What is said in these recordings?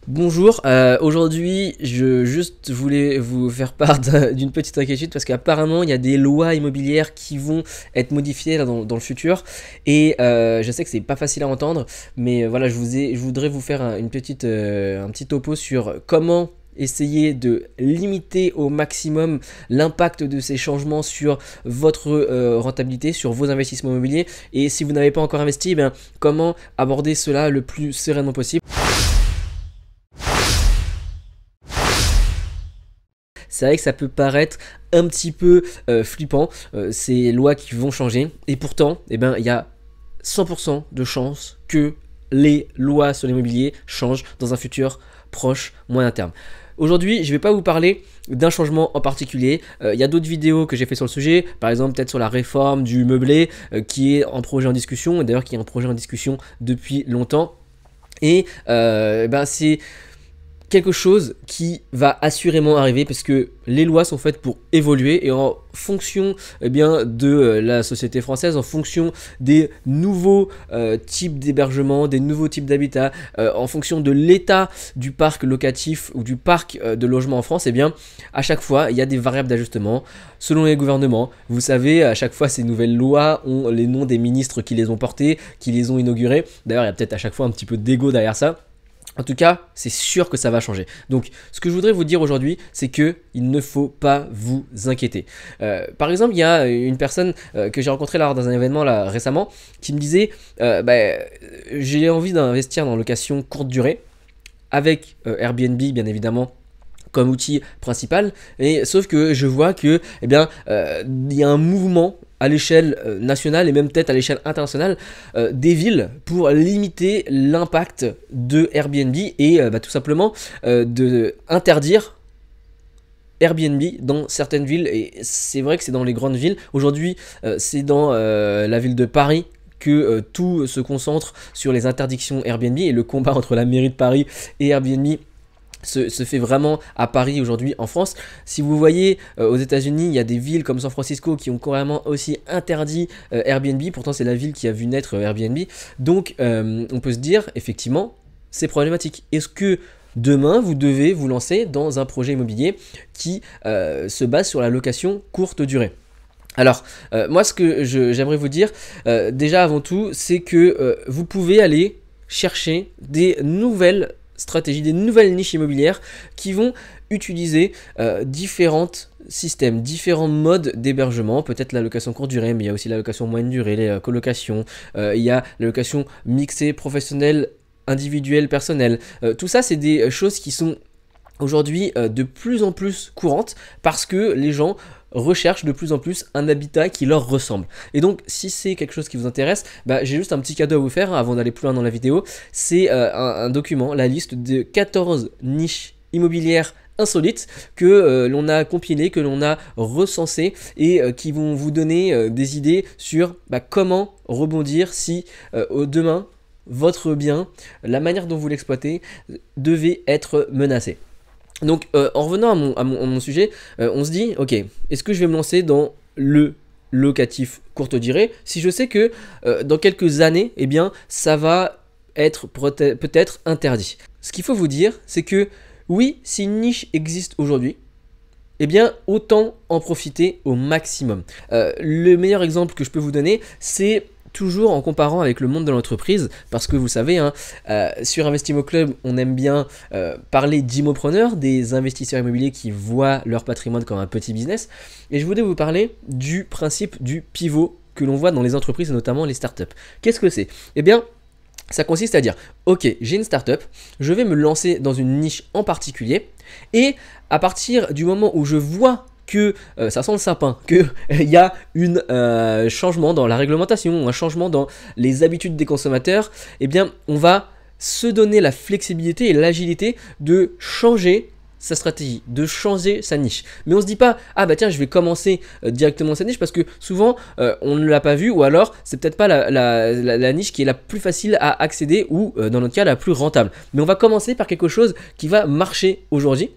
Bonjour, aujourd'hui je juste voulais vous faire part d'une petite inquiétude parce qu'apparemment il y a des lois immobilières qui vont être modifiées là, dans le futur et je sais que c'est pas facile à entendre mais voilà je voudrais vous faire un petit topo sur comment essayer de limiter au maximum l'impact de ces changements sur votre rentabilité, sur vos investissements immobiliers et si vous n'avez pas encore investi, eh bien, comment aborder cela le plus sereinement possible. C'est vrai que ça peut paraître un petit peu flippant, ces lois qui vont changer, et pourtant, eh ben, il y a 100% de chances que les lois sur l'immobilier changent dans un futur proche, moyen terme. Aujourd'hui, je ne vais pas vous parler d'un changement en particulier. Il y a d'autres vidéos que j'ai fait sur le sujet, par exemple peut-être sur la réforme du meublé, qui est un projet en discussion, et d'ailleurs qui est un projet en discussion depuis longtemps. Et ben, c'est quelque chose qui va assurément arriver parce que les lois sont faites pour évoluer et en fonction de la société française, en fonction des nouveaux types d'hébergement, des nouveaux types d'habitat, en fonction de l'état du parc locatif ou du parc de logement en France, à chaque fois il y a des variables d'ajustement selon les gouvernements. Vous savez, à chaque fois ces nouvelles lois ont les noms des ministres qui les ont portées, qui les ont inaugurées. D'ailleurs il y a peut-être à chaque fois un petit peu d'ego derrière ça. En tout cas, c'est sûr que ça va changer. Donc, ce que je voudrais vous dire aujourd'hui, c'est que il ne faut pas vous inquiéter. Par exemple, il y a une personne que j'ai rencontrée là, dans un événement là, récemment qui me disait j'ai envie d'investir dans location courte durée avec Airbnb, bien évidemment, comme outil principal, et sauf que je vois que il y a un mouvement à l'échelle nationale et même peut-être à l'échelle internationale des villes pour limiter l'impact de Airbnb et tout simplement de interdire Airbnb dans certaines villes. Et c'est vrai que c'est dans les grandes villes. Aujourd'hui, c'est dans la ville de Paris que tout se concentre sur les interdictions Airbnb, et le combat entre la mairie de Paris et Airbnb se fait vraiment à Paris aujourd'hui en France. Si vous voyez aux États-Unis, il y a des villes comme San Francisco qui ont carrément aussi interdit Airbnb. Pourtant, c'est la ville qui a vu naître Airbnb. Donc, on peut se dire, effectivement, c'est problématique. Est-ce que demain, vous devez vous lancer dans un projet immobilier qui se base sur la location courte durée? Alors, moi, ce que j'aimerais vous dire, déjà avant tout, c'est que vous pouvez aller chercher des nouvelles stratégies, des nouvelles niches immobilières qui vont utiliser différents systèmes, différents modes d'hébergement, peut-être la location courte durée, mais il y a aussi la location moyenne durée, les colocations, il y a la location mixée, professionnelle, individuelle, personnelle. Tout ça, c'est des choses qui sont aujourd'hui de plus en plus courantes parce que les gens recherchent de plus en plus un habitat qui leur ressemble. Et donc, si c'est quelque chose qui vous intéresse, j'ai juste un petit cadeau à vous faire avant d'aller plus loin dans la vidéo. C'est un document, la liste de 14 niches immobilières insolites que l'on a compilées, que l'on a recensées et qui vont vous donner des idées sur comment rebondir si demain, votre bien, la manière dont vous l'exploitez, devait être menacé. Donc en revenant à mon sujet, on se dit, ok, est-ce que je vais me lancer dans le locatif courte durée si je sais que dans quelques années, ça va être peut-être interdit? Ce qu'il faut vous dire, c'est que oui, si une niche existe aujourd'hui, autant en profiter au maximum. Le meilleur exemple que je peux vous donner, c'est toujours en comparant avec le monde de l'entreprise, parce que vous savez, sur Investimo Club, on aime bien parler d'immopreneurs, des investisseurs immobiliers qui voient leur patrimoine comme un petit business, et je voulais vous parler du principe du pivot que l'on voit dans les entreprises et notamment les startups. Qu'est-ce que c'est? Ça consiste à dire, ok, j'ai une startup, je vais me lancer dans une niche en particulier, et à partir du moment où je vois que ça sent le sapin, qu'il y a un changement dans la réglementation, un changement dans les habitudes des consommateurs, on va se donner la flexibilité et l'agilité de changer sa stratégie, de changer sa niche. Mais on se dit pas, tiens, je vais commencer directement sa niche parce que souvent on ne l'a pas vu, ou alors c'est peut-être pas la niche qui est la plus facile à accéder ou dans notre cas la plus rentable. Mais on va commencer par quelque chose qui va marcher aujourd'hui,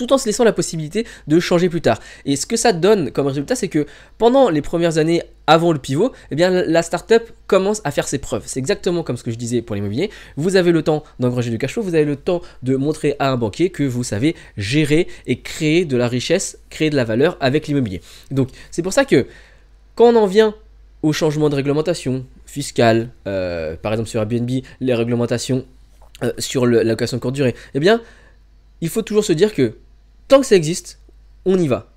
tout en se laissant la possibilité de changer plus tard. Et ce que ça donne comme résultat, c'est que pendant les premières années avant le pivot, eh bien, la startup commence à faire ses preuves. C'est exactement comme ce que je disais pour l'immobilier. Vous avez le temps d'engranger du cash flow, vous avez le temps de montrer à un banquier que vous savez gérer et créer de la richesse, créer de la valeur avec l'immobilier. Donc c'est pour ça que quand on en vient au changement de réglementation fiscale, par exemple sur Airbnb, les réglementations sur la location courte durée, eh bien, il faut toujours se dire que tant que ça existe, on y va.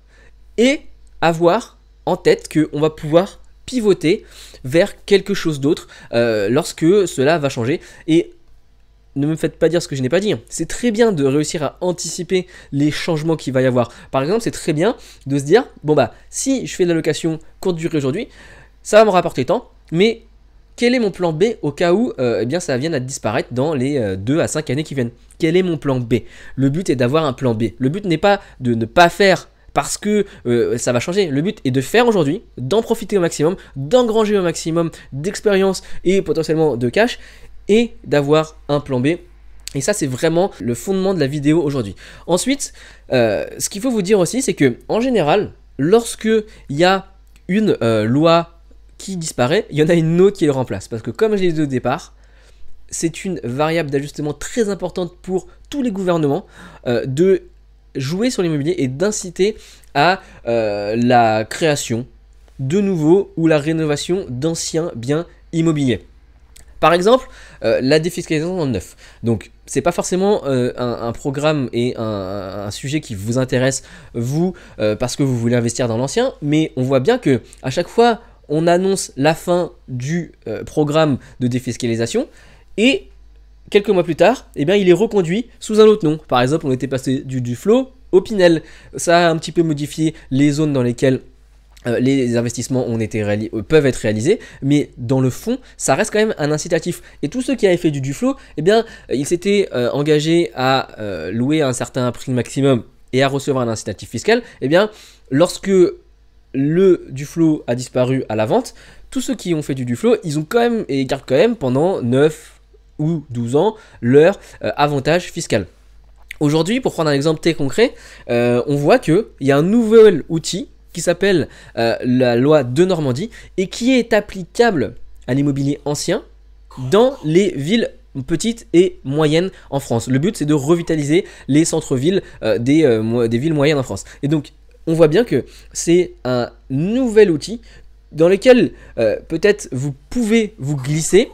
Et avoir en tête qu'on va pouvoir pivoter vers quelque chose d'autre lorsque cela va changer. Et ne me faites pas dire ce que je n'ai pas dit. C'est très bien de réussir à anticiper les changements qu'il va y avoir. Par exemple, c'est très bien de se dire, bon bah, si je fais de la location courte durée aujourd'hui, ça va me rapporter tant, mais quel est mon plan B au cas où eh bien, ça vienne à disparaître dans les 2 à 5 années qui viennent? Quel est mon plan B? Le but est d'avoir un plan B. Le but n'est pas de ne pas faire parce que ça va changer. Le but est de faire aujourd'hui, d'en profiter au maximum, d'engranger au maximum d'expérience et potentiellement de cash, et d'avoir un plan B. Et ça, c'est vraiment le fondement de la vidéo aujourd'hui. Ensuite, ce qu'il faut vous dire aussi, c'est que en général, lorsque il y a une loi qui disparaît, il y en a une autre qui le remplace. Parce que comme je l'ai dit au départ, c'est une variable d'ajustement très importante pour tous les gouvernements de jouer sur l'immobilier et d'inciter à la création de nouveaux ou la rénovation d'anciens biens immobiliers. Par exemple, la défiscalisation en neuf. Donc, c'est pas forcément un programme et un sujet qui vous intéresse, vous, parce que vous voulez investir dans l'ancien, mais on voit bien que à chaque fois, on annonce la fin du programme de défiscalisation et quelques mois plus tard, eh bien, il est reconduit sous un autre nom. Par exemple, on était passé du Duflot au Pinel. Ça a un petit peu modifié les zones dans lesquelles les investissements peuvent être réalisés, mais dans le fond, ça reste quand même un incitatif. Et tous ceux qui avaient fait du Duflot, eh bien, ils s'étaient engagés à louer un certain prix maximum et à recevoir un incitatif fiscal. Eh bien, lorsque le Duflot a disparu à la vente, tous ceux qui ont fait du Duflot, ils ont quand même et gardent quand même pendant 9 ou 12 ans leur avantage fiscal. Aujourd'hui, pour prendre un exemple très concret, on voit qu'il y a un nouvel outil qui s'appelle la loi de Normandie et qui est applicable à l'immobilier ancien dans les villes petites et moyennes en France. Le but, c'est de revitaliser les centres-villes des villes moyennes en France. Et donc, on voit bien que c'est un nouvel outil dans lequel peut-être vous pouvez vous glisser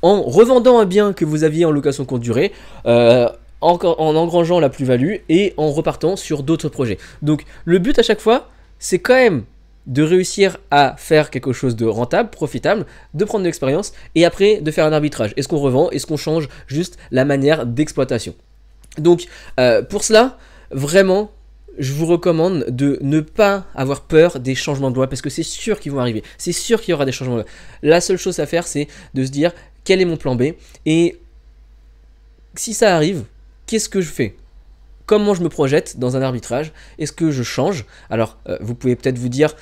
en revendant un bien que vous aviez en location courte durée, en engrangeant la plus-value et en repartant sur d'autres projets. Donc, le but à chaque fois, c'est quand même de réussir à faire quelque chose de rentable, profitable, de prendre de l'expérience et après de faire un arbitrage. Est-ce qu'on revend? Est-ce qu'on change juste la manière d'exploitation? Donc pour cela, vraiment, je vous recommande de ne pas avoir peur des changements de loi parce que c'est sûr qu'ils vont arriver. C'est sûr qu'il y aura des changements de loi. La seule chose à faire, c'est de se dire quel est mon plan B et si ça arrive, qu'est-ce que je fais? Comment je me projette dans un arbitrage? Est-ce que je change? Alors, vous pouvez peut-être vous dire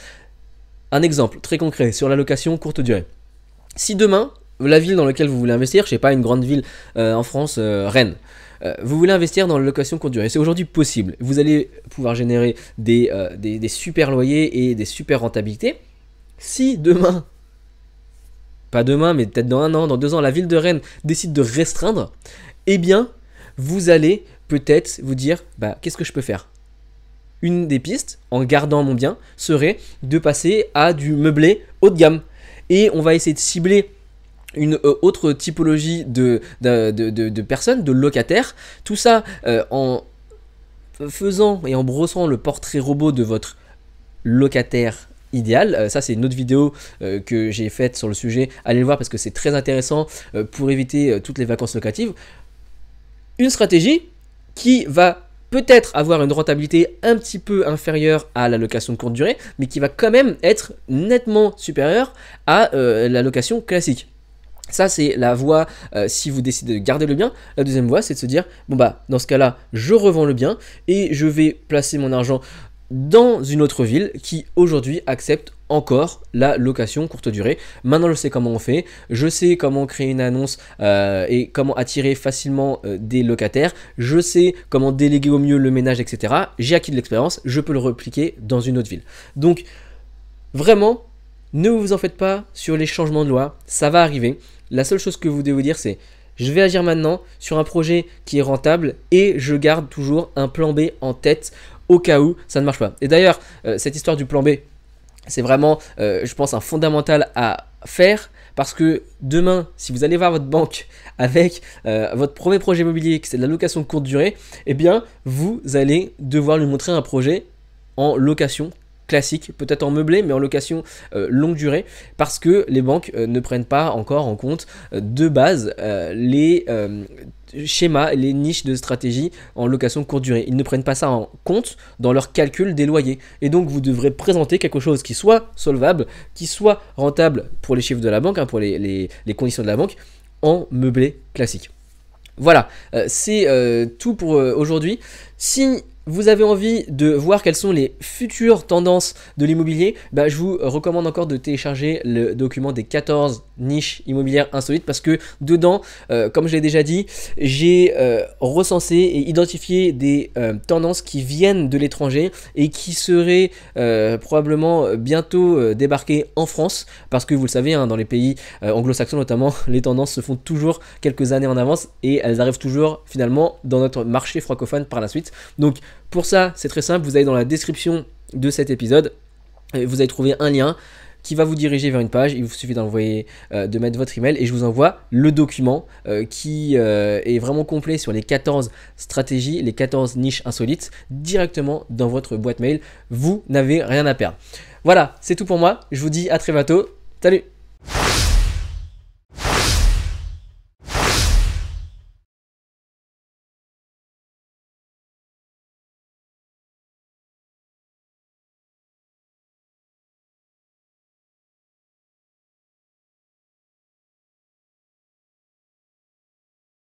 un exemple très concret sur la location courte durée. Si demain, la ville dans laquelle vous voulez investir, je ne sais pas, une grande ville en France, Rennes, vous voulez investir dans la location courte durée, c'est aujourd'hui possible. Vous allez pouvoir générer des super loyers et des super rentabilités. Si demain, pas demain, mais peut-être dans 1 an, dans 2 ans, la ville de Rennes décide de restreindre, eh bien, vous allez peut-être vous dire, bah, qu'est-ce que je peux faire? Une des pistes, en gardant mon bien, serait de passer à du meublé haut de gamme. Et on va essayer de cibler une autre typologie de personnes, de locataires. Tout ça en faisant et en brossant le portrait robot de votre locataire idéal. Ça, c'est une autre vidéo que j'ai faite sur le sujet. Allez le voir parce que c'est très intéressant pour éviter toutes les vacances locatives. Une stratégie qui va peut-être avoir une rentabilité un petit peu inférieure à la location de courte durée, mais qui va quand même être nettement supérieure à la location classique. Ça, c'est la voie si vous décidez de garder le bien. La deuxième voie, c'est de se dire, bon bah, dans ce cas-là, je revends le bien et je vais placer mon argent dans une autre ville qui aujourd'hui accepte encore la location courte durée. Maintenant je sais comment on fait, je sais comment créer une annonce et comment attirer facilement des locataires, je sais comment déléguer au mieux le ménage, etc. J'ai acquis de l'expérience, je peux le repliquer dans une autre ville. Donc vraiment, ne vous en faites pas sur les changements de loi, ça va arriver. La seule chose que vous devez vous dire, c'est je vais agir maintenant sur un projet qui est rentable et je garde toujours un plan B en tête au cas où ça ne marche pas. Et d'ailleurs, cette histoire du plan B, c'est vraiment, je pense, un fondamental à faire parce que demain, si vous allez voir votre banque avec votre premier projet immobilier, qui c'est de la location courte durée, eh bien, vous allez devoir lui montrer un projet en location classique, peut-être en meublé, mais en location longue durée, parce que les banques ne prennent pas encore en compte de base les schémas, les niches de stratégie en location courte durée. Ils ne prennent pas ça en compte dans leur calcul des loyers. Et donc, vous devrez présenter quelque chose qui soit solvable, qui soit rentable pour les chiffres de la banque, hein, pour les conditions de la banque, en meublé classique. Voilà, c'est tout pour aujourd'hui. Si vous avez envie de voir quelles sont les futures tendances de l'immobilier, je vous recommande encore de télécharger le document des 14 niches immobilières insolites parce que dedans, comme je l'ai déjà dit, j'ai recensé et identifié des tendances qui viennent de l'étranger et qui seraient probablement bientôt débarquées en France parce que vous le savez, hein, dans les pays anglo-saxons notamment, les tendances se font toujours quelques années en avance et elles arrivent toujours finalement dans notre marché francophone par la suite. Donc pour ça, c'est très simple, vous allez dans la description de cet épisode, vous allez trouver un lien qui va vous diriger vers une page, il vous suffit d'envoyer, de mettre votre email et je vous envoie le document qui est vraiment complet sur les 14 stratégies, les 14 niches insolites directement dans votre boîte mail. Vous n'avez rien à perdre. Voilà, c'est tout pour moi, je vous dis à très bientôt, salut!